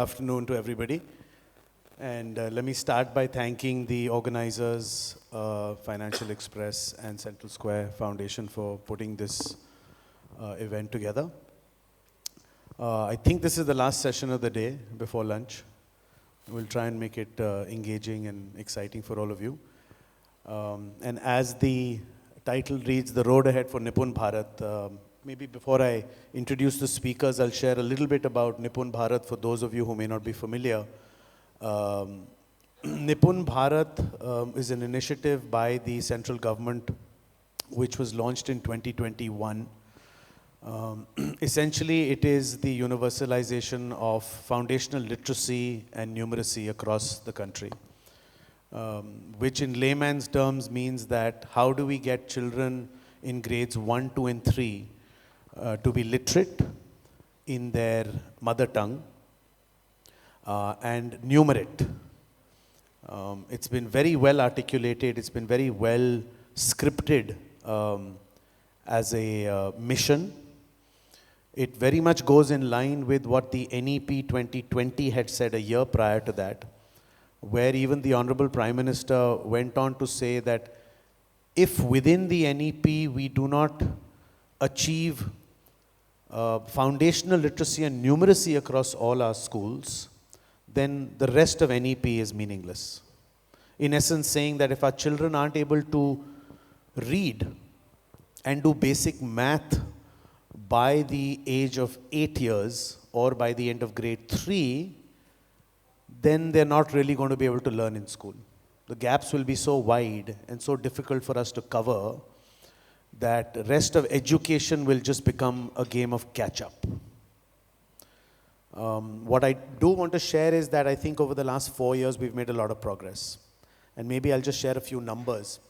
afternoon to everybody. And let me start by thanking the organizers, Financial Express and Central Square Foundation for putting this event together. I think this is the last session of the day before lunch. We'll try and make it engaging and exciting for all of you. And as the title reads, The Road Ahead for NIPUN Bharat, maybe before I introduce the speakers, I'll share a little bit about NIPUN Bharat for those of you who may not be familiar. NIPUN Bharat is an initiative by the central government which was launched in 2021. Essentially, it is the universalization of foundational literacy and numeracy across the country, which in layman's terms means that how do we get children in grades 1, 2, and 3 to be literate in their mother tongue and numerate. It's been very well articulated, it's been very well scripted as a mission. It very much goes in line with what the NEP 2020 had said a year prior to that, where even the Honorable Prime Minister went on to say that if within the NEP we do not achieve foundational literacy and numeracy across all our schools, then the rest of NEP is meaningless. In essence, saying that if our children aren't able to read and do basic math by the age of 8 years or by the end of grade 3, then they're not really going to be able to learn in school. The gaps will be so wide and so difficult for us to cover that the rest of education will just become a game of catch-up. What I do want to share is that I think over the last 4 years we've made a lot of progress. And maybe I'll just share a few numbers.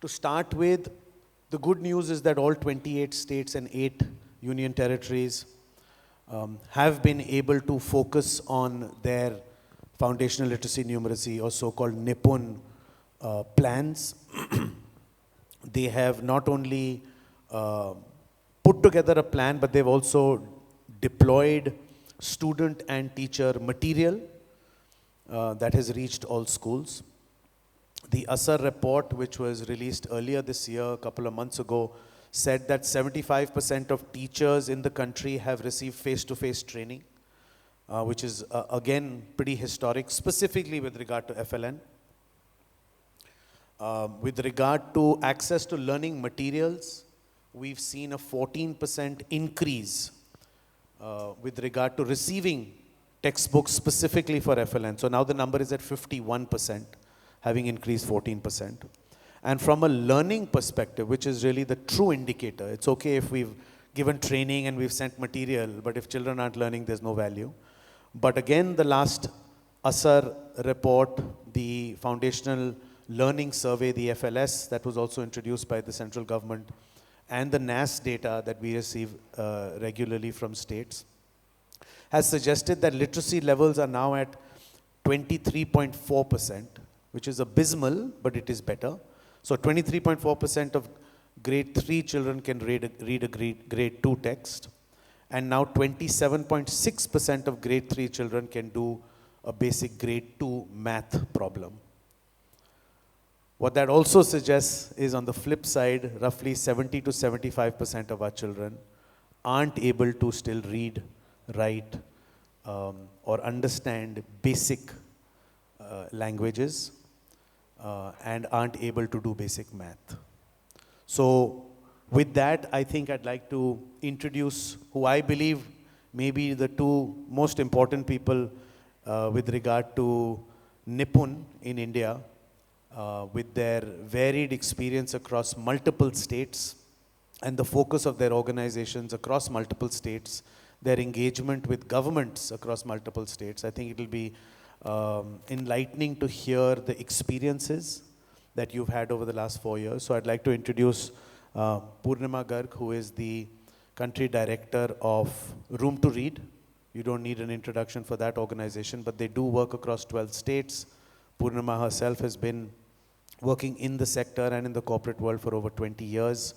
To start with, the good news is that all 28 states and 8 union territories have been able to focus on their foundational literacy numeracy, or so-called NIPUN plans. They have not only put together a plan, but they've also deployed student and teacher material that has reached all schools. The ASAR report, which was released earlier this year, a couple of months ago, said that 75% of teachers in the country have received face-to-face training, which is, again, pretty historic, specifically with regard to FLN. With regard to access to learning materials, we've seen a 14% increase with regard to receiving textbooks specifically for FLN. So now the number is at 51%, having increased 14%. And from a learning perspective, which is really the true indicator, it's okay if we've given training and we've sent material, but if children aren't learning, there's no value. But again, the last ASAR report, the Foundational Learning Survey, the FLS, that was also introduced by the central government, and the NAS data that we receive regularly from states, has suggested that literacy levels are now at 23.4%, which is abysmal, but it is better. So 23.4% of grade 3 children can read a grade 2 text, and now 27.6% of grade 3 children can do a basic grade 2 math problem. What that also suggests is, on the flip side, roughly 70 to 75% of our children aren't able to still read, write, or understand basic languages and aren't able to do basic math. So with that, I think I'd like to introduce who I believe may be the two most important people with regard to NIPUN in India, with their varied experience across multiple states and the focus of their organizations across multiple states, their engagement with governments across multiple states. I think it will be enlightening to hear the experiences that you've had over the last 4 years. So I'd like to introduce Poornima Garg, who is the country director of Room to Read. You don't need an introduction for that organization, but they do work across 12 states. Poornima herself has been working in the sector and in the corporate world for over 20 years.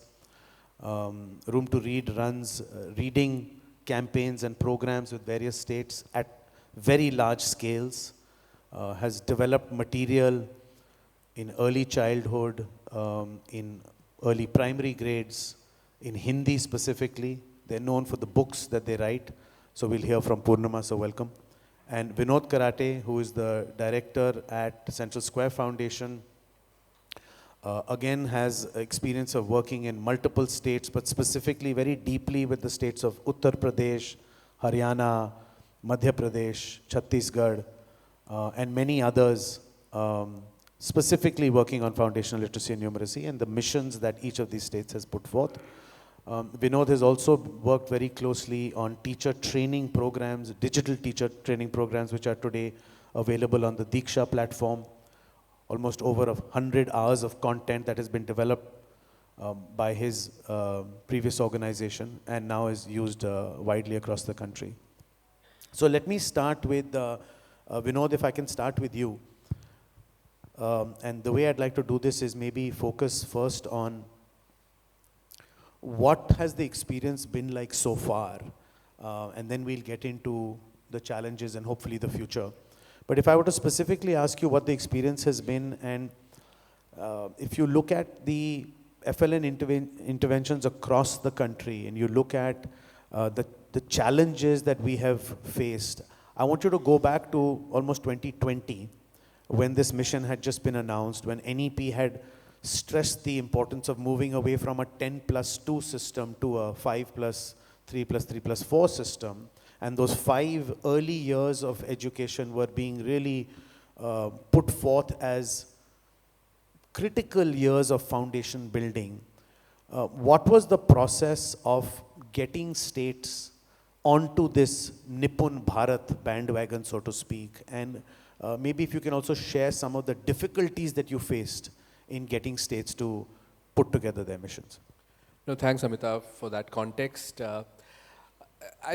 Room to Read runs reading campaigns and programs with various states at very large scales, has developed material in early childhood, in early primary grades, in Hindi specifically. They're known for the books that they write. So we'll hear from Poornima, so welcome. And Vinod Karate, who is the director at Central Square Foundation, again has experience of working in multiple states, but specifically very deeply with the states of Uttar Pradesh, Haryana, Madhya Pradesh, Chhattisgarh, and many others, specifically working on foundational literacy and numeracy and the missions that each of these states has put forth. Vinod has also worked very closely on teacher training programs, digital teacher training programs, which are today available on the Diksha platform. Almost over 100 hours of content that has been developed by his previous organization and now is used widely across the country. So let me start with, Vinod, if I can start with you. And the way I'd like to do this is maybe focus first on what has the experience been like so far, and then we'll get into the challenges and hopefully the future. But if I were to specifically ask you what the experience has been, and if you look at the FLN interventions across the country and you look at the challenges that we have faced, I want you to go back to almost 2020 when this mission had just been announced, when NEP had stressed the importance of moving away from a 10+2 system to a 5+3+3+4 system. And those 5 early years of education were being really put forth as critical years of foundation building. What was the process of getting states onto this NIPUN Bharat bandwagon, so to speak? And maybe if you can also share some of the difficulties that you faced in getting states to put together their missions. No, thanks, Amitav, for that context. I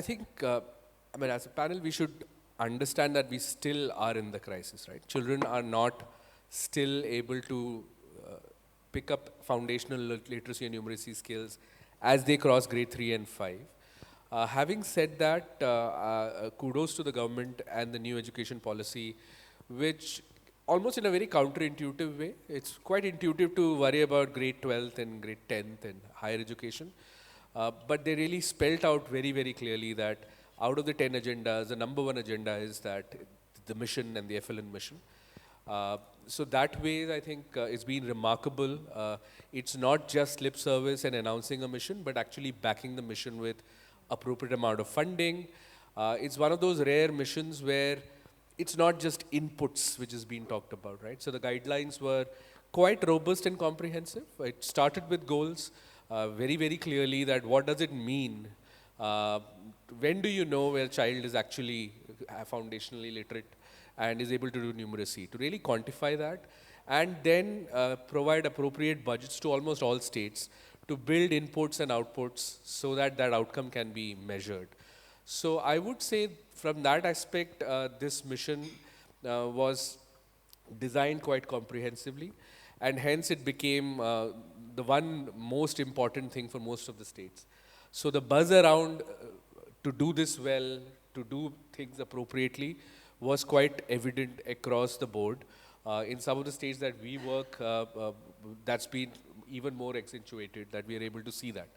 think, as a panel, we should understand that we still are in the crisis, right? Children are not still able to pick up foundational literacy and numeracy skills as they cross grade 3 and 5. Having said that, kudos to the government and the new education policy, which almost in a very counterintuitive way. It's quite intuitive to worry about grade 12th and grade 10th and higher education. But they really spelt out very, very clearly that out of the 10 agendas, the number 1 agenda is that the mission and the FLN mission. So that way, I think it's been remarkable. It's not just lip service and announcing a mission, but actually backing the mission with appropriate amount of funding. It's one of those rare missions where it's not just inputs which is being talked about, right? So the guidelines were quite robust and comprehensive. It started with goals, very, very clearly that what does it mean? When do you know where a child is actually foundationally literate and is able to do numeracy? To really quantify that and then provide appropriate budgets to almost all states to build inputs and outputs so that that outcome can be measured. So I would say from that aspect, this mission was designed quite comprehensively, and hence it became the one most important thing for most of the states. So the buzz around to do this well, to do things appropriately, was quite evident across the board. In some of the states that we work, that's been even more accentuated, that we are able to see that.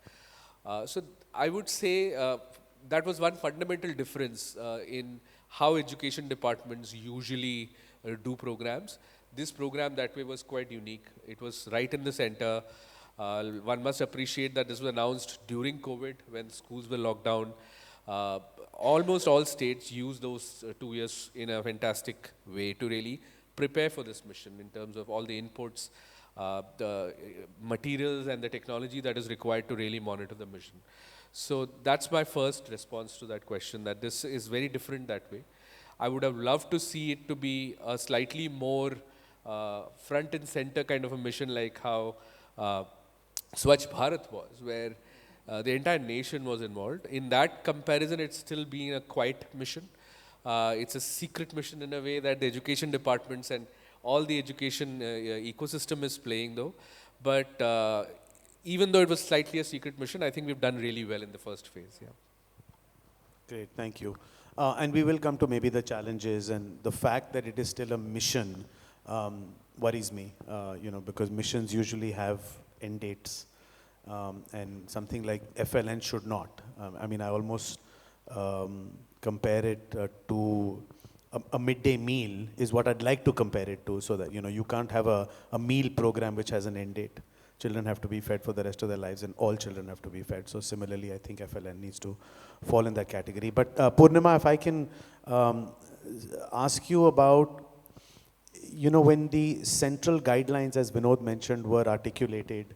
So I would say that was one fundamental difference in how education departments usually do programs. This program that way was quite unique. It was right in the center. One must appreciate that this was announced during COVID when schools were locked down. Almost all states used those 2 years in a fantastic way to really prepare for this mission in terms of all the inputs, the materials and the technology that is required to really monitor the mission. So that's my first response to that question, that this is very different that way. I would have loved to see it to be a slightly more front and center kind of a mission like how Swachh Bharat was, where the entire nation was involved. In that comparison, it's still been a quiet mission. It's a secret mission in a way that the education departments and all the education ecosystem is playing though. But even though it was slightly a secret mission, I think we've done really well in the first phase. Yeah. Great, thank you. And we will come to maybe the challenges, and the fact that it is still a mission worries me, because missions usually have end dates, and something like FLN should not. I almost compare it to a midday meal is what I'd like to compare it to, so that, you can't have a meal program which has an end date. Children have to be fed for the rest of their lives, and all children have to be fed. So similarly, I think FLN needs to fall in that category. But Poornima, if I can ask you about, when the central guidelines, as Vinod mentioned, were articulated,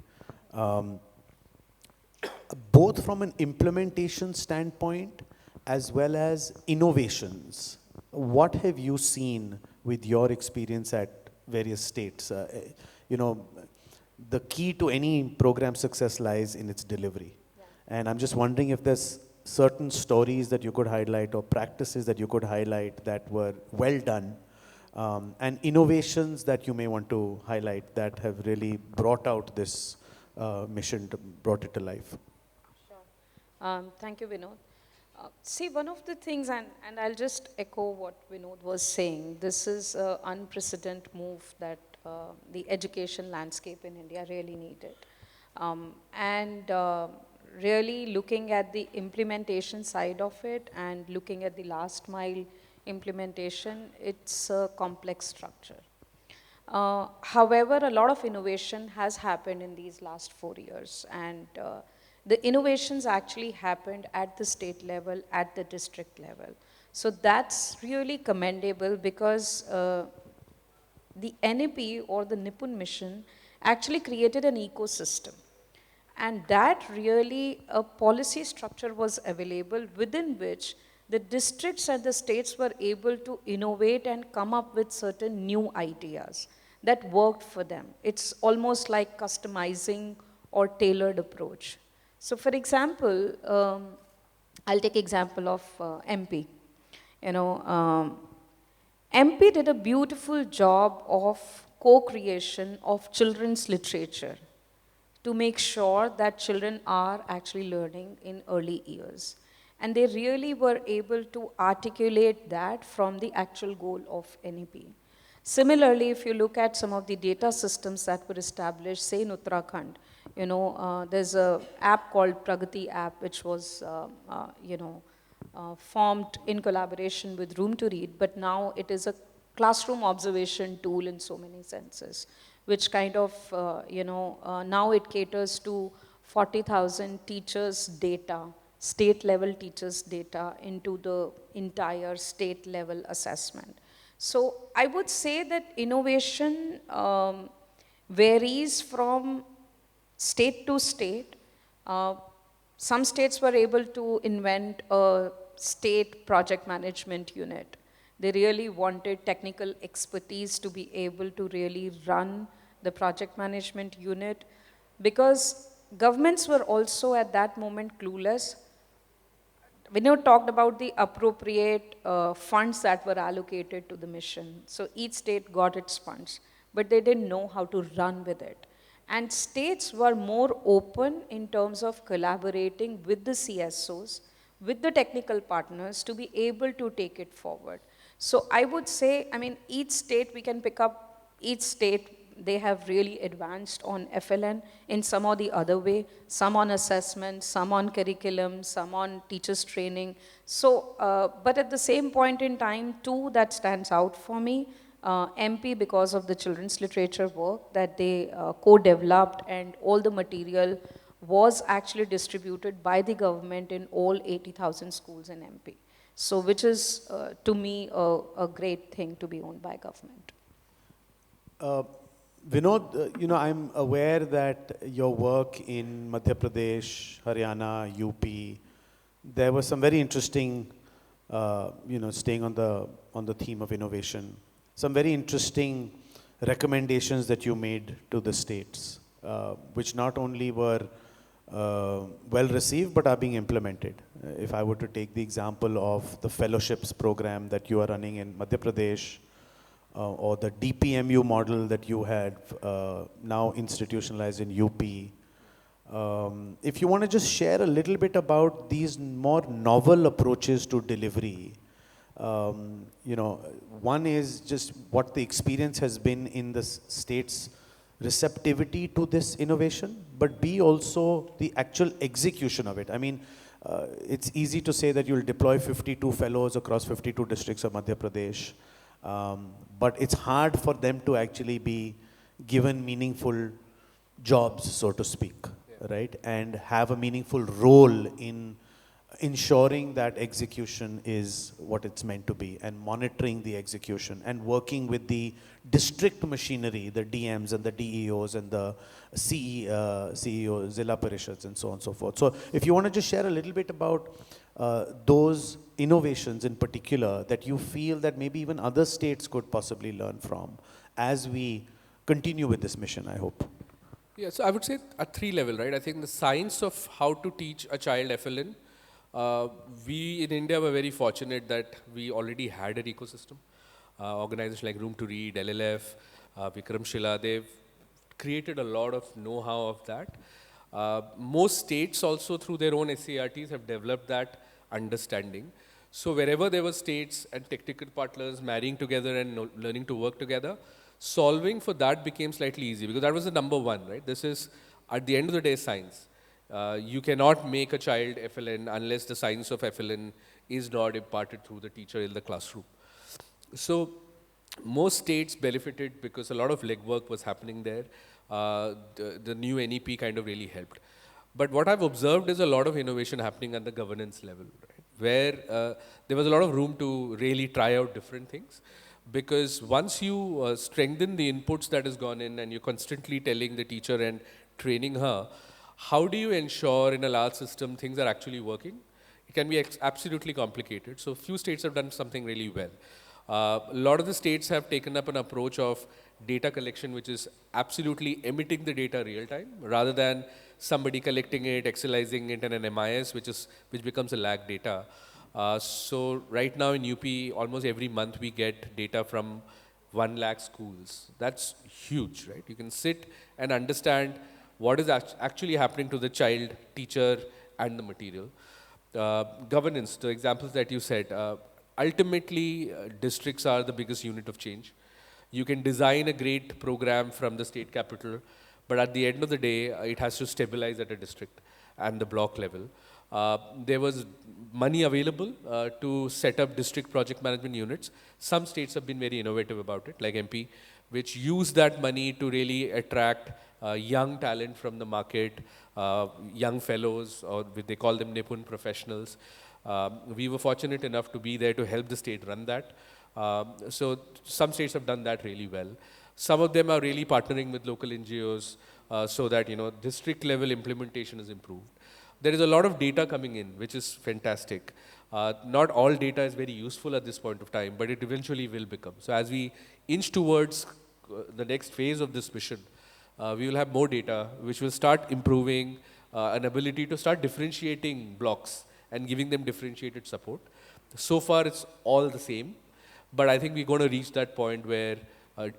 both from an implementation standpoint as well as innovations, what have you seen with your experience at various states? The key to any program success lies in its delivery. Yeah. And I'm just wondering if there's certain stories that you could highlight or practices that you could highlight that were well done, and innovations that you may want to highlight that have really brought out this mission, brought it to life. Sure. Thank you, Vinod. See, one of the things, and I'll just echo what Vinod was saying, this is an unprecedented move that the education landscape in India really needed. Really looking at the implementation side of it and looking at the last mile implementation, it's a complex structure. However, a lot of innovation has happened in these last 4 years, and the innovations actually happened at the state level, at the district level. So that's really commendable, because the NIP or the NIPUN mission actually created an ecosystem. And that really, a policy structure was available within which the districts and the states were able to innovate and come up with certain new ideas that worked for them. It's almost like customizing or tailored approach. So for example, I'll take example of MP. MP did a beautiful job of co-creation of children's literature to make sure that children are actually learning in early years. And they really were able to articulate that from the actual goal of NEP. Similarly, if you look at some of the data systems that were established, say in Uttarakhand, there's an app called Pragati app, which was, formed in collaboration with Room to Read, but now it is a classroom observation tool in so many senses, which kind of, now it caters to 40,000 teachers' data, state-level teachers' data into the entire state-level assessment. So I would say that innovation varies from state to state. Some states were able to invent a state project management unit. They really wanted technical expertise to be able to really run the project management unit, because governments were also at that moment clueless. Vinod talked about the appropriate funds that were allocated to the mission. So each state got its funds, but they didn't know how to run with it. And states were more open in terms of collaborating with the CSOs, with the technical partners, to be able to take it forward. So I would say, each state, we can pick up each state, they have really advanced on FLN in some or the other way, some on assessment, some on curriculum, some on teachers training. So, but at the same point in time, two that stands out for me, MP, because of the children's literature work that they co-developed, and all the material was actually distributed by the government in all 80,000 schools in MP. So which is, to me, a great thing to be owned by government. Vinod, I'm aware that your work in Madhya Pradesh, Haryana, UP, there was some very interesting, staying on the theme of innovation, some very interesting recommendations that you made to the states, which not only were well received, but are being implemented. If I were to take the example of the fellowships program that you are running in Madhya Pradesh, or the DPMU model that you had now institutionalized in UP. If you want to just share a little bit about these more novel approaches to delivery, one is just what the experience has been in the state's receptivity to this innovation, but B, also the actual execution of it. I mean, it's easy to say that you'll deploy 52 fellows across 52 districts of Madhya Pradesh, but it's hard for them to actually be given meaningful jobs, so to speak, right? And have a meaningful role in ensuring that execution is what it's meant to be, and monitoring the execution and working with the district machinery, the DMs and the DEOs and the CEOs, Zilla Parishads and so on and so forth. So if you want to just share a little bit about those innovations in particular that you feel that maybe even other states could possibly learn from as we continue with this mission, I hope. Yeah, so I would say at 3 level, right? I think the science of how to teach a child FLN, we in India were very fortunate that we already had an ecosystem. Organizations like Room to Read, LLF, Vikramshila, they've created a lot of know-how of that. Most states also through their own SCRTs have developed that understanding. So wherever there were states and technical partners marrying together and learning to work together, solving for that became slightly easy because that was the number one, right? This is, at the end of the day, science. You cannot make a child FLN unless the science of FLN is not imparted through the teacher in the classroom. So most states benefited because a lot of legwork was happening there. The new NEP kind of really helped. But what I've observed is a lot of innovation happening at the governance level, right? Where there was a lot of room to really try out different things. Because once you strengthen the inputs that has gone in and you're constantly telling the teacher and training her, how do you ensure in a large system things are actually working? It can be absolutely complicated. So few states have done something really well. A lot of the states have taken up an approach of data collection, which is absolutely emitting the data real time, rather than somebody collecting it, excelizing it in an MIS, which becomes a lag data. So right now in UP, almost every month we get data from 1 lakh schools. That's huge, right? You can sit and understand what is actually happening to the child, teacher, and the material. Governance, the examples that you said, ultimately districts are the biggest unit of change. You can design a great program from the state capital, but at the end of the day, it has to stabilize at a district and the block level. There was money available to set up district project management units. Some states have been very innovative about it, like MP, which use that money to really attract young talent from the market, young fellows, or they call them NIPUN professionals. We were fortunate enough to be there to help the state run that. So some states have done that really well. Some of them are really partnering with local NGOs so that district level implementation is improved. There is a lot of data coming in, which is fantastic. Not all data is very useful at this point of time, but it eventually will become. So as we inch towards the next phase of this mission, we will have more data, which will start improving an ability to start differentiating blocks and giving them differentiated support. So far, it's all the same, but I think we're going to reach that point where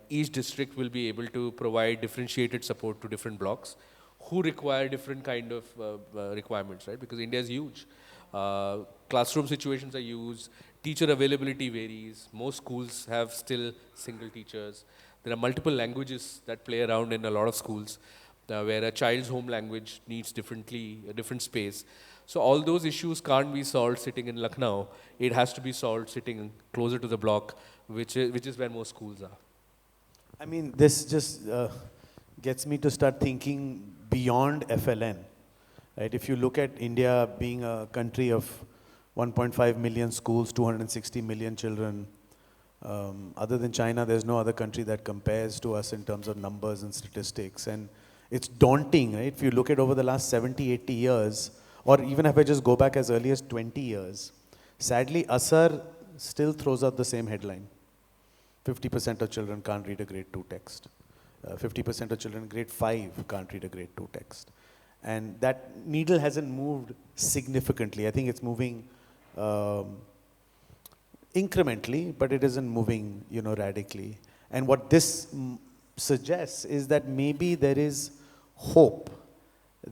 each district will be able to provide differentiated support to different blocks who require different kind of requirements, right? Because India is huge. Classroom situations are huge. Teacher availability varies. Most schools have still single teachers. There are multiple languages that play around in a lot of schools where a child's home language needs a different space. So all those issues can't be solved sitting in Lucknow. It has to be solved sitting closer to the block, which is where most schools are. I mean, this just gets me to start thinking beyond FLN. Right? If you look at India being a country of 1.5 million schools, 260 million children, other than China, there's no other country that compares to us in terms of numbers and statistics. And it's daunting, right? If you look at over the last 70, 80 years, or even if I just go back as early as 20 years, sadly, Asar still throws out the same headline. 50% of children can't read a grade 2 text. 50% of children in grade 5 can't read a grade 2 text. And that needle hasn't moved significantly. I think it's moving incrementally, but it isn't moving, radically. And what this suggests is that maybe there is hope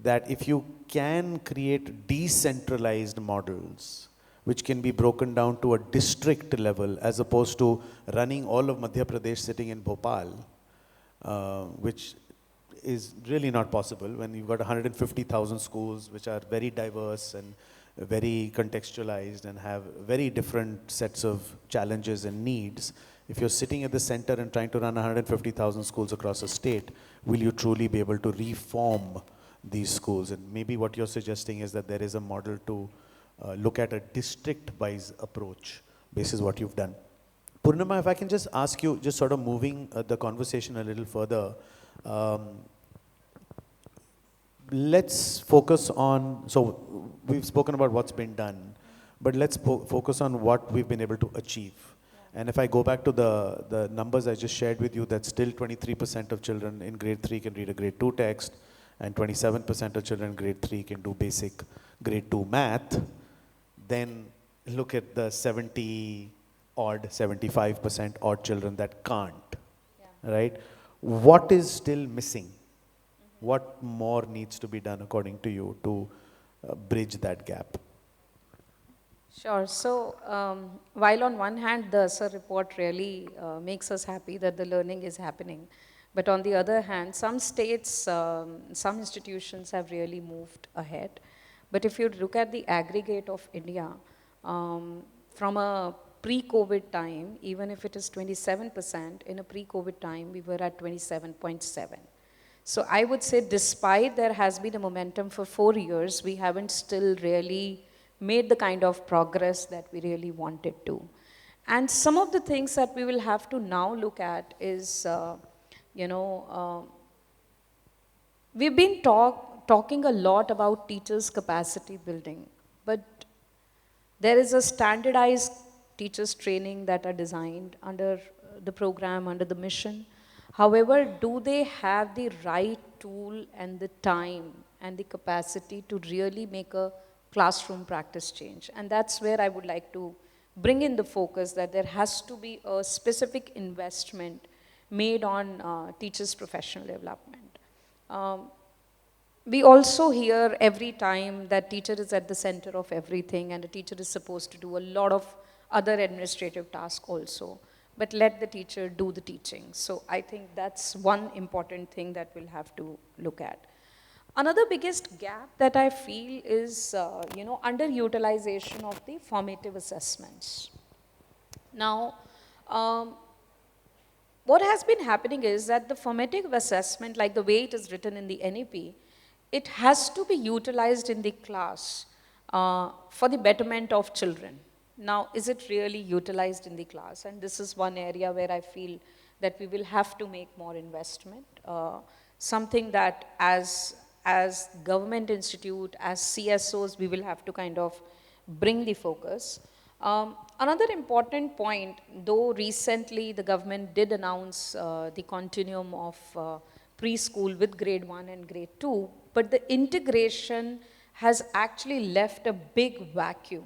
that if you can create decentralized models which can be broken down to a district level as opposed to running all of Madhya Pradesh sitting in Bhopal, which is really not possible when you've got 150,000 schools which are very diverse and very contextualized and have very different sets of challenges and needs. If you're sitting at the center and trying to run 150,000 schools across a state, will you truly be able to reform these schools? And maybe what you're suggesting is that there is a model to look at a district-wise approach. This is what you've done. Poornima, if I can just ask you, just sort of moving the conversation a little further, let's focus on, so we've spoken about what's been done, but let's focus on what we've been able to achieve. And if I go back to the numbers I just shared with you, that still 23% of children in grade 3 can read a grade 2 text, and 27% of children in grade 3 can do basic grade 2 math, then look at the 70 odd, 75% odd children that can't, right? What is still missing? What more needs to be done according to you to bridge that gap? Sure. So, while on one hand, the SIR report really makes us happy that the learning is happening, but on the other hand, some states, some institutions have really moved ahead. But if you look at the aggregate of India, from a pre-COVID time, even if it is 27%, in a pre-COVID time, we were at 27.7. So I would say despite there has been a momentum for 4 years, we haven't still really made the kind of progress that we really wanted to. And some of the things that we will have to now look at is, we've been talking a lot about teachers' capacity building, but there is a standardized teachers training that are designed under the program, under the mission. However, do they have the right tool and the time and the capacity to really make a classroom practice change? And that's where I would like to bring in the focus that there has to be a specific investment made on teachers' professional development. We also hear every time that teacher is at the center of everything and a teacher is supposed to do a lot of other administrative tasks also, but let the teacher do the teaching. So I think that's one important thing that we'll have to look at. Another biggest gap that I feel is, underutilization of the formative assessments. Now, what has been happening is that the formative assessment, like the way it is written in the NEP, it has to be utilized in the class for the betterment of children. Now, is it really utilized in the class? And this is one area where I feel that we will have to make more investment. Something that as government institute, as CSOs, we will have to kind of bring the focus. Another important point, though recently the government did announce the continuum of preschool with grade 1 and grade 2, but the integration has actually left a big vacuum.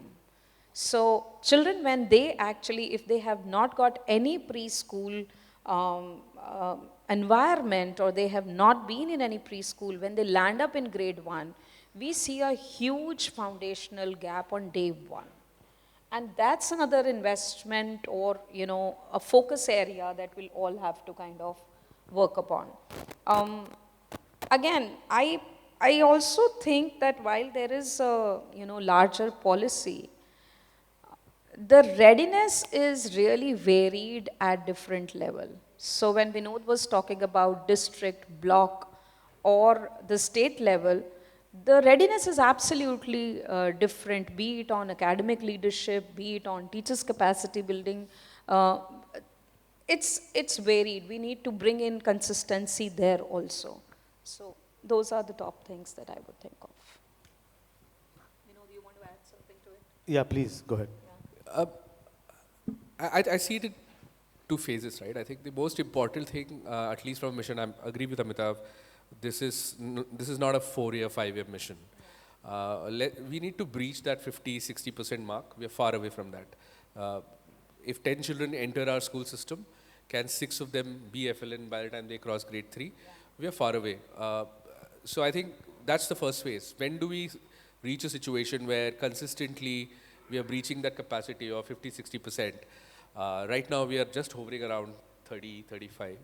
So children, when they actually, if they have not got any preschool environment or they have not been in any preschool, when they land up in grade 1, we see a huge foundational gap on day 1. And that's another investment or, a focus area that we'll all have to kind of work upon. Again, I also think that while there is a, larger policy, the readiness is really varied at different level. So when Vinod was talking about district, block, or the state level, the readiness is absolutely different, be it on academic leadership, be it on teachers' capacity building. It's varied. We need to bring in consistency there also. So those are the top things that I would think of. Vinod, do you want to add something to it? Yeah, please, go ahead. I see it in two phases, right? I think the most important thing, at least from a mission, I agree with Amitav, this is not a 4-year, 5-year mission. We need to breach that 50-60% mark. We are far away from that. If 10 children enter our school system, can 6 of them be FLN by the time they cross grade 3? We are far away. So I think that's the first phase. When do we reach a situation where consistently we are breaching that capacity of 50-60%. Right now, we are just hovering around 30-35.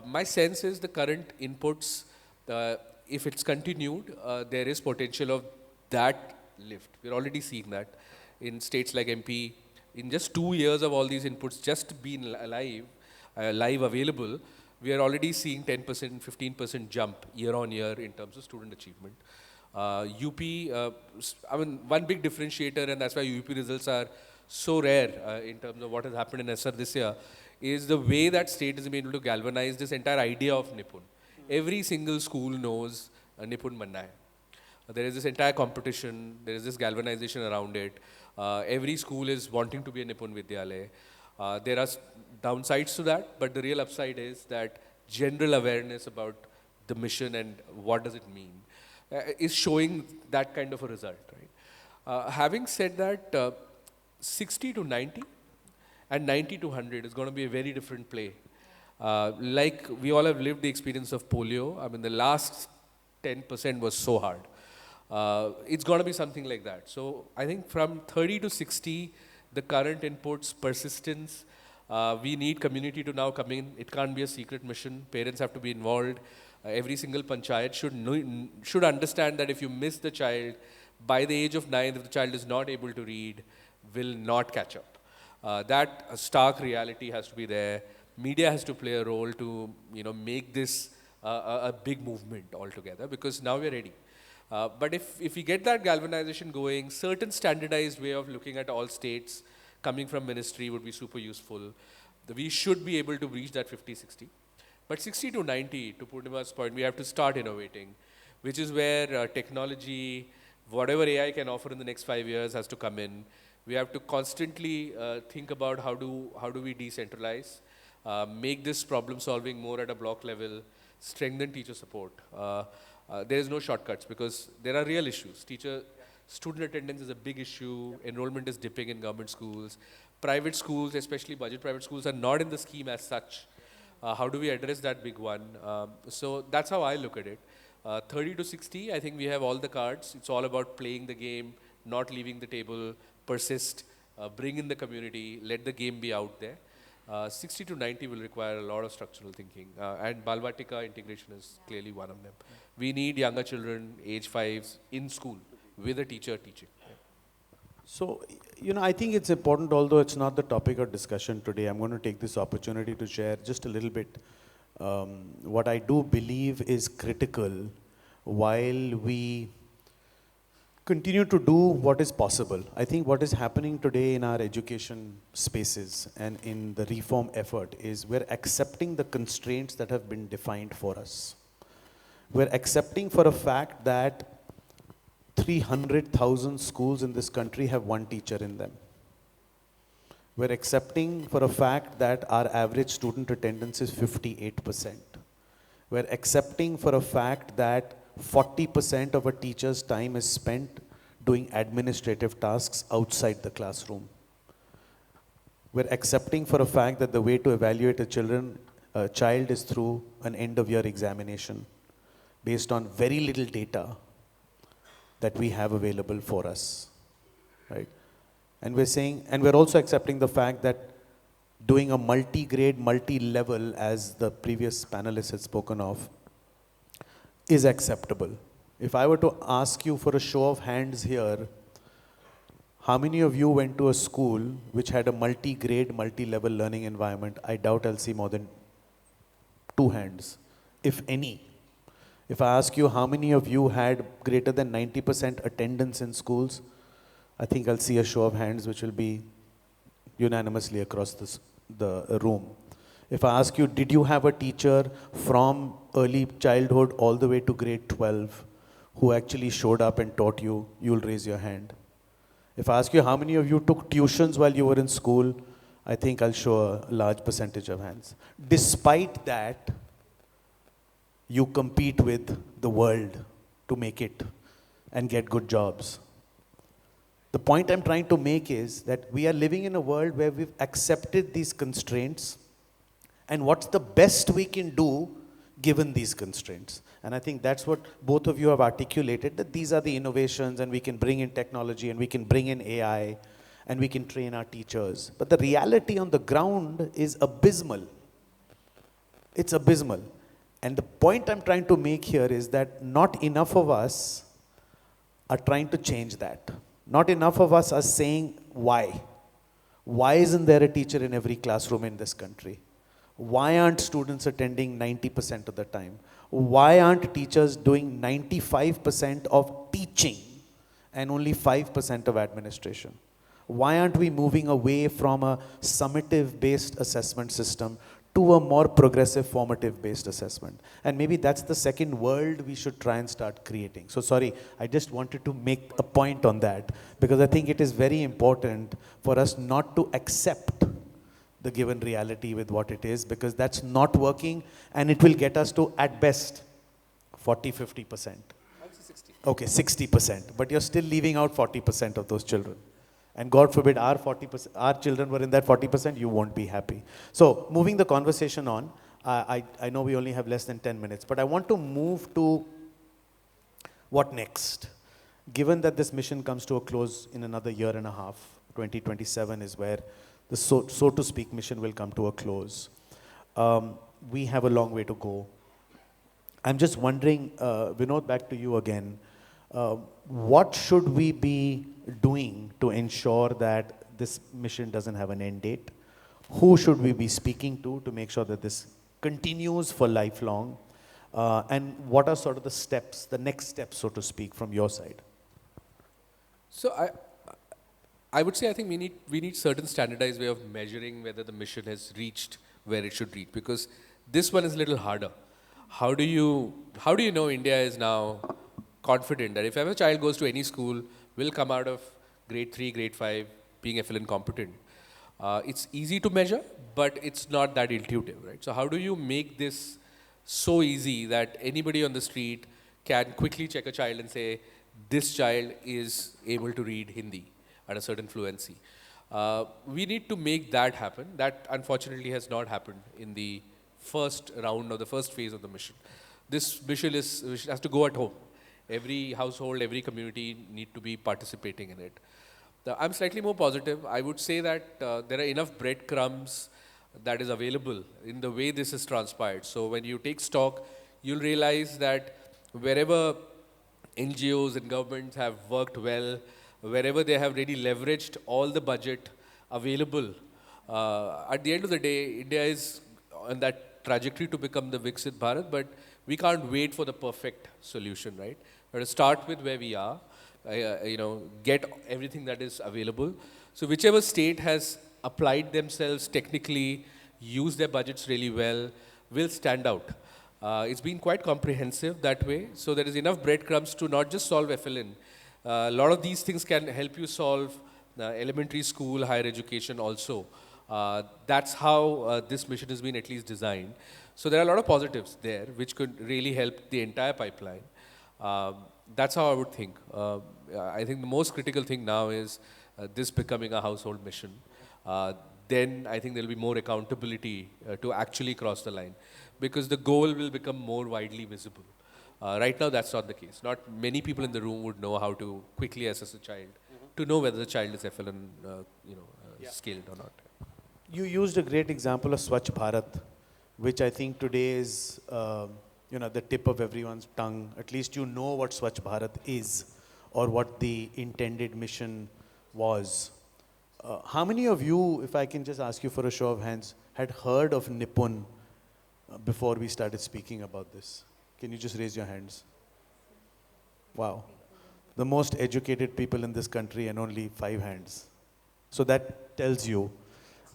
My sense is the current inputs, if it's continued, there is potential of that lift. We're already seeing that in states like MP. In just 2 years of all these inputs just being live available, we are already seeing 10%, 15% jump year on year in terms of student achievement. UP, I mean, one big differentiator, and that's why UP results are so rare in terms of what has happened in SR this year, is the way that state has been able to galvanize this entire idea of NIPUN. Every single school knows NIPUN Manna hai. There is this entire competition, there is this galvanization around it. Every school is wanting to be a NIPUN Vidyalaya. There are downsides to that, but the real upside is that general awareness about the mission and what does it mean is showing that kind of a result, right? Having said that, 60 to 90 and 90 to 100 is going to be a very different play. Like we all have lived the experience of polio. I mean, the last 10% was so hard. It's going to be something like that. So I think from 30 to 60, the current inputs, persistence, we need community to now come in. It can't be a secret mission. Parents have to be involved. Every single panchayat should understand that if you miss the child, by the age of 9, if the child is not able to read, will not catch up. That stark reality has to be there. Media has to play a role to make this a big movement altogether, because now we're ready. But if we get that galvanization going, certain standardized way of looking at all states coming from ministry would be super useful. We should be able to reach that 50-60. But 60 to 90, to Poornima's point, we have to start innovating, which is where technology, whatever AI can offer in the next 5 years has to come in. We have to constantly think about how do we decentralize, make this problem solving more at a block level, strengthen teacher support. There is no shortcuts because there are real issues. Student attendance is a big issue. Enrollment is dipping in government schools. Private schools, especially budget private schools, are not in the scheme as such. How do we address that big one? So that's how I look at it. 30 to 60, I think we have all the cards. It's all about playing the game, not leaving the table, persist, bring in the community, let the game be out there. 60 to 90 will require a lot of structural thinking. And Balvatika integration is clearly one of them. We need younger children, age 5s, in school, with a teacher teaching. So, I think it's important, although it's not the topic of discussion today, I'm going to take this opportunity to share just a little bit what I do believe is critical while we continue to do what is possible. I think what is happening today in our education spaces and in the reform effort is we're accepting the constraints that have been defined for us. We're accepting for a fact that 300,000 schools in this country have one teacher in them. We're accepting for a fact that our average student attendance is 58%. We're accepting for a fact that 40% of a teacher's time is spent doing administrative tasks outside the classroom. We're accepting for a fact that the way to evaluate a child is through an end-of-year examination based on very little data that we have available for us, right? And we're also accepting the fact that doing a multi-grade, multi-level, as the previous panelists had spoken of, is acceptable. If I were to ask you for a show of hands here, how many of you went to a school which had a multi-grade, multi-level learning environment? I doubt I'll see more than 2 hands, if any. If I ask you how many of you had greater than 90% attendance in schools, I think I'll see a show of hands which will be unanimously across the room. If I ask you, did you have a teacher from early childhood all the way to grade 12 who actually showed up and taught you, you'll raise your hand. If I ask you how many of you took tuitions while you were in school, I think I'll show a large percentage of hands. Despite that, you compete with the world to make it and get good jobs. The point I'm trying to make is that we are living in a world where we've accepted these constraints, and what's the best we can do given these constraints. And I think that's what both of you have articulated, that these are the innovations and we can bring in technology and we can bring in AI and we can train our teachers. But the reality on the ground is abysmal. It's abysmal. And the point I'm trying to make here is that not enough of us are trying to change that. Not enough of us are saying why. Why isn't there a teacher in every classroom in this country? Why aren't students attending 90% of the time? Why aren't teachers doing 95% of teaching and only 5% of administration? Why aren't we moving away from a summative-based assessment system to a more progressive formative-based assessment? And maybe that's the second world we should try and start creating. So sorry, I just wanted to make a point on that, because I think it is very important for us not to accept the given reality with what it is, because that's not working, and it will get us to, at best, 40, 50%. Okay, 60%, but you're still leaving out 40% of those children. And God forbid our 40%, our children were in that 40%, you won't be happy. So moving the conversation on, I know we only have less than 10 minutes, but I want to move to what next. Given that this mission comes to a close in another year and a half, 2027 is where the so to speak mission will come to a close. We have a long way to go. I'm just wondering, Vinod, back to you again. What should we be doing to ensure that this mission doesn't have an end date? Who should we be speaking to make sure that this continues for lifelong? And what are sort of the steps, the next steps, so to speak, from your side? So I would say I think we need certain standardized way of measuring whether the mission has reached where it should reach, because this one is a little harder. How do you know India is now confident that if ever a child goes to any school, will come out of grade 3, grade 5 being FLN competent? It's easy to measure, but it's not that intuitive, right? So how do you make this so easy that anybody on the street can quickly check a child and say, this child is able to read Hindi at a certain fluency? We need to make that happen. That unfortunately has not happened in the first round or the first phase of the mission. This mission has to go at home. Every household, every community need to be participating in it. I'm slightly more positive. I would say that there are enough breadcrumbs that is available in the way this is transpired. So when you take stock, you'll realize that wherever NGOs and governments have worked well, wherever they have really leveraged all the budget available, at the end of the day, India is on that trajectory to become the Viksit Bharat, but we can't wait for the perfect solution, right? We have to start with where we are, get everything that is available. So whichever state has applied themselves technically, used their budgets really well, will stand out. It's been quite comprehensive that way. So there is enough breadcrumbs to not just solve FLN. A lot of these things can help you solve elementary school, higher education also. That's how this mission has been at least designed. So there are a lot of positives there, which could really help the entire pipeline. That's how I would think. I think the most critical thing now is this becoming a household mission. Then I think there will be more accountability to actually cross the line, because the goal will become more widely visible. Right now, that's not the case. Not many people in the room would know how to quickly assess a child, to know whether the child is FLN, skilled or not. You used a great example of Swachh Bharat, which I think today is, the tip of everyone's tongue. At least you know what Swachh Bharat is, or what the intended mission was. How many of you, if I can just ask you for a show of hands, had heard of NIPUN before we started speaking about this? Can you just raise your hands? Wow. The most educated people in this country, and only 5 hands. So that tells you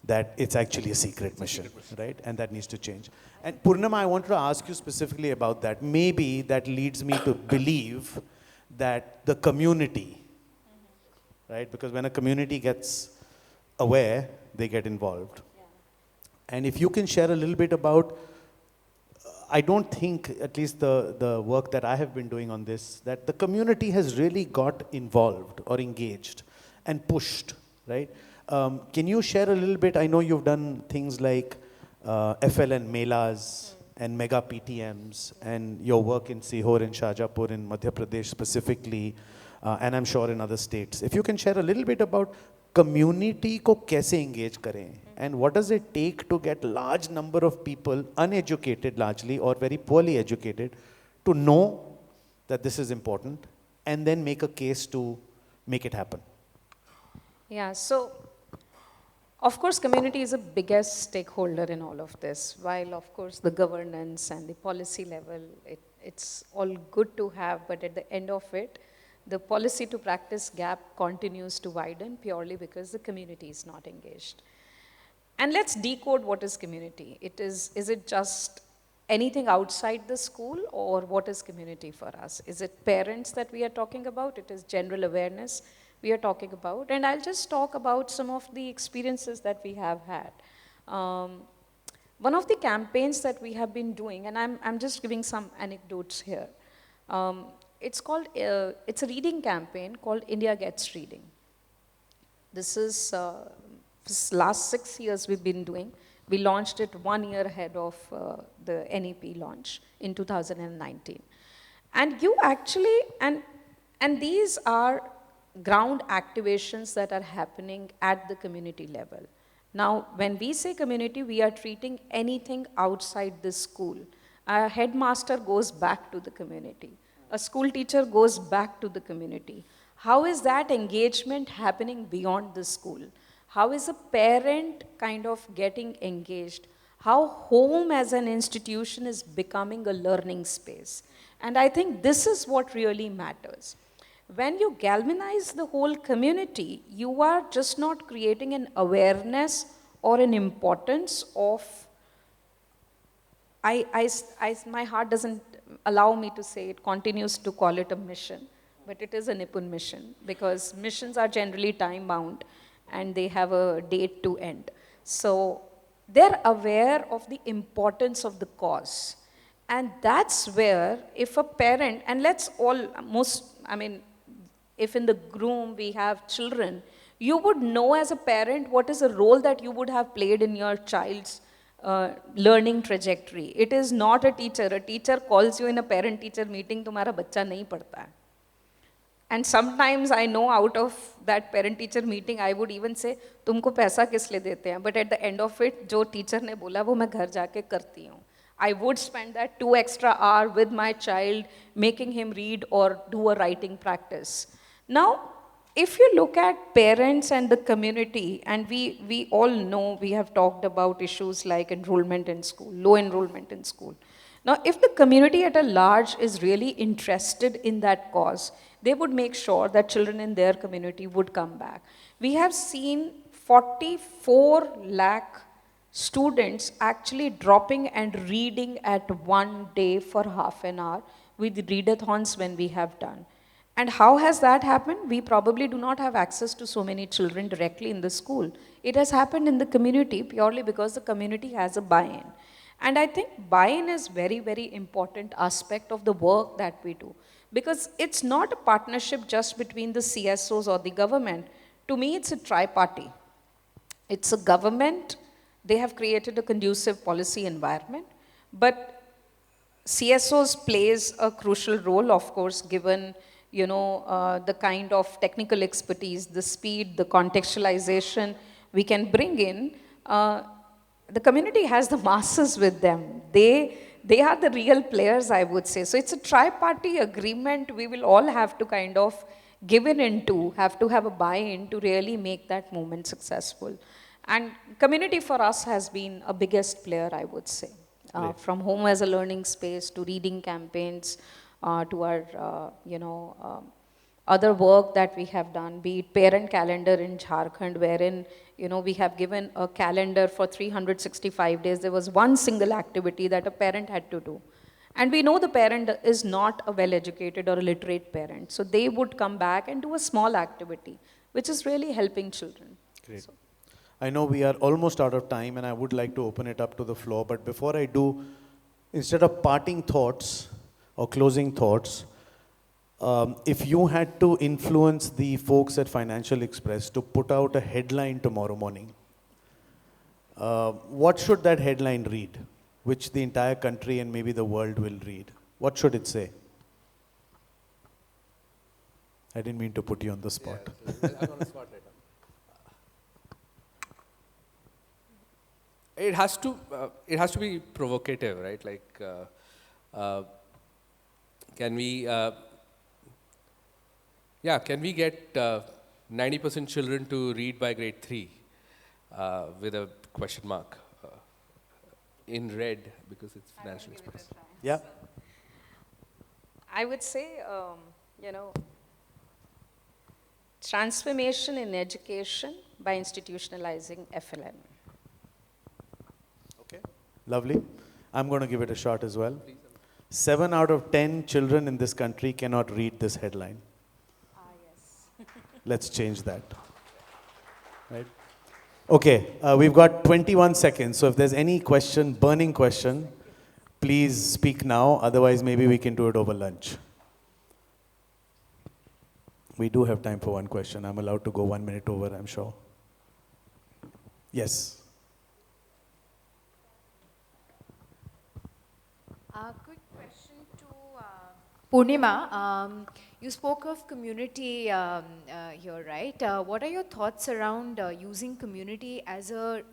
that it's actually a secret mission, right? And that needs to change. And Poornima, I wanted to ask you specifically about that. Maybe that leads me to believe that the community, right? Because when a community gets aware, they get involved. Yeah. And if you can share a little bit about, I don't think, at least the work that I have been doing on this, that the community has really got involved or engaged and pushed, right? Can you share a little bit? I know you've done things like FLN Melas and mega PTMs and your work in Sihor and Shajapur in Madhya Pradesh specifically, and I'm sure in other states. If you can share a little bit about community को कैसे engage करें, and what does it take to get large number of people, uneducated largely or very poorly educated, to know that this is important and then make a case to make it happen. Yeah, so of course, community is the biggest stakeholder in all of this. While of course the governance and the policy level, it's all good to have, but at the end of it, the policy to practice gap continues to widen purely because the community is not engaged. And let's decode what is community. Is it just anything outside the school, or what is community for us? Is it parents that we are talking about? It is general awareness we are talking about. And I'll just talk about some of the experiences that we have had. One of the campaigns that we have been doing, and I'm just giving some anecdotes here. It's a reading campaign called India Gets Reading. This is last 6 years we've been doing. We launched it 1 year ahead of the NEP launch in 2019. And you actually, and these are ground activations that are happening at the community level. Now, when we say community, we are treating anything outside the school. A headmaster goes back to the community. A school teacher goes back to the community. How is that engagement happening beyond the school? How is a parent kind of getting engaged? How home as an institution is becoming a learning space? And I think this is what really matters. When you galvanize the whole community, you are just not creating an awareness or an importance of, my heart doesn't allow me to say it, continues to call it a mission, but it is a NIPUN mission, because missions are generally time bound and they have a date to end. So they're aware of the importance of the cause. And that's where if a parent, and if in the room we have children, you would know as a parent what is the role that you would have played in your child's learning trajectory. It is not a teacher. A teacher calls you in a parent-teacher meeting, तुम्हारा बच्चा नहीं पढ़ता है. And sometimes I know out of that parent-teacher meeting, I would even say, तुमको पैसा किस लिए देते हैं? But at the end of it, जो teacher ने बोला वो मैं घर जाके करती हूँ. I would spend that 2 extra hours with my child, making him read or do a writing practice. Now, if you look at parents and the community, and we all know, we have talked about issues like enrollment in school, low enrollment in school. Now, if the community at a large is really interested in that cause, they would make sure that children in their community would come back. We have seen 44 lakh students actually dropping and reading at one day for half an hour with readathons when we have done. And how has that happened? We probably do not have access to so many children directly in the school. It has happened in the community purely because the community has a buy-in. And I think buy-in is very, very important aspect of the work that we do. Because it's not a partnership just between the CSOs or the government. To me, it's a tri-party. It's a government. They have created a conducive policy environment. But CSOs plays a crucial role, of course, given the kind of technical expertise, the speed, the contextualization we can bring in. The community has the masses with them. They are the real players, I would say. So it's a tri-party agreement we will all have to kind of give in into, have to have a buy-in to really make that movement successful. And community for us has been a biggest player, I would say. From home as a learning space to reading campaigns, to our, other work that we have done, be it parent calendar in Jharkhand, wherein, we have given a calendar for 365 days. There was one single activity that a parent had to do. And we know the parent is not a well-educated or a literate parent. So they would come back and do a small activity, which is really helping children. Great. So. I know we are almost out of time and I would like to open it up to the floor. But before I do, instead of parting thoughts or closing thoughts, if you had to influence the folks at Financial Express to put out a headline tomorrow morning, what should that headline read? which the entire country and maybe the world will read? What should it say? I didn't mean to put you on the spot. Yeah, so I'm on the spot right now. It has to be provocative, right? Like, can we get 90% children to read by grade 3 with a question mark in red because it's financial expense? Yeah. I would say, transformation in education by institutionalizing FLN. Okay. Lovely. I'm going to give it a shot as well. 7 out of 10 children in this country cannot read this headline. Yes. Let's change that. Right? Okay, we've got 21 seconds. So if there's any question, burning question, please speak now. Otherwise, maybe we can do it over lunch. We do have time for one question. I'm allowed to go 1 minute over, I'm sure. Yes. Quick question to Poornima. You spoke of community here, right? What are your thoughts around using community as a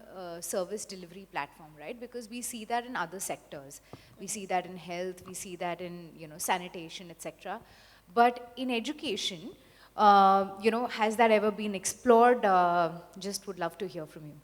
service delivery platform, right? Because we see that in other sectors. We see that in health, we see that in sanitation, etc. But in education, has that ever been explored? Just would love to hear from you.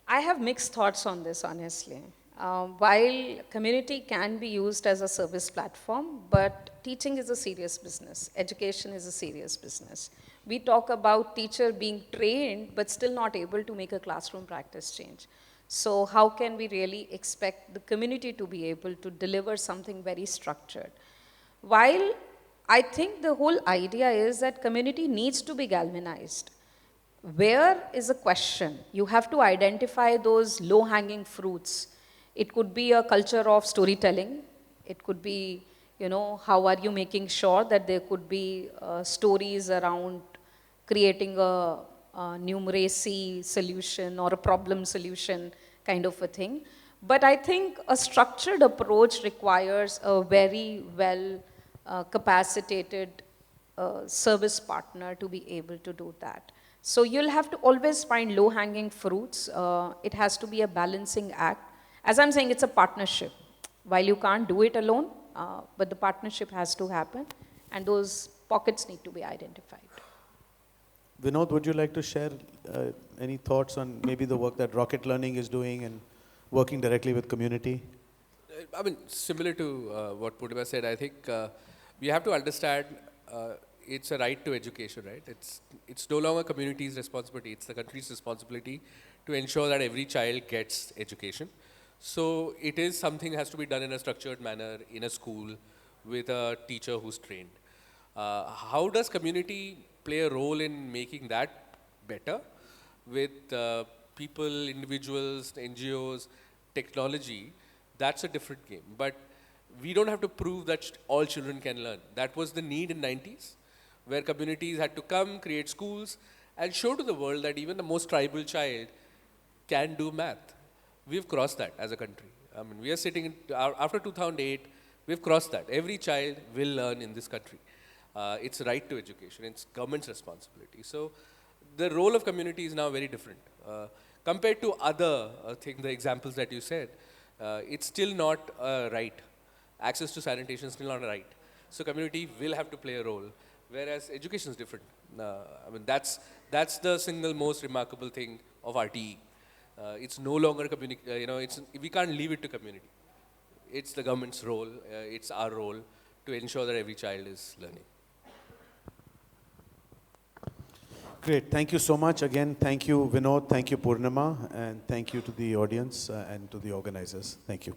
I have mixed thoughts on this, honestly. While community can be used as a service platform, but teaching is a serious business. Education is a serious business. We talk about teacher being trained, but still not able to make a classroom practice change. So how can we really expect the community to be able to deliver something very structured? While I think the whole idea is that community needs to be galvanized. Where is a question? You have to identify those low-hanging fruits. It could be a culture of storytelling. It could be, how are you making sure that there could be stories around creating a numeracy solution or a problem solution kind of a thing. But I think a structured approach requires a very well capacitated service partner to be able to do that. So you'll have to always find low-hanging fruits. It has to be a balancing act. As I'm saying, it's a partnership. While you can't do it alone, but the partnership has to happen, and those pockets need to be identified. Vinod, would you like to share any thoughts on maybe the work that Rocket Learning is doing and working directly with community? I mean, similar to what Poornima said, I think we have to understand it's a right to education, right? It's no longer community's responsibility, it's the country's responsibility to ensure that every child gets education. So it is something that has to be done in a structured manner in a school with a teacher who's trained. How does community play a role in making that better with people, individuals, NGOs, technology? That's a different game. But we don't have to prove that all children can learn. That was the need in 90s, where communities had to come, create schools, and show to the world that even the most tribal child can do math. We've crossed that as a country. I mean, we are sitting in, after 2008, we've crossed that. Every child will learn in this country. It's right to education. It's government's responsibility. So the role of community is now very different. Compared to other things, the examples that you said, it's still not a right. Access to sanitation is still not a right. So community will have to play a role, whereas education is different. I mean, that's the single most remarkable thing of RTE. It's no longer we can't leave it to community. It's the government's role, it's our role to ensure that every child is learning. Great, thank you so much. Again, thank you Vinod, thank you Poornima, and thank you to the audience and to the organizers. Thank you.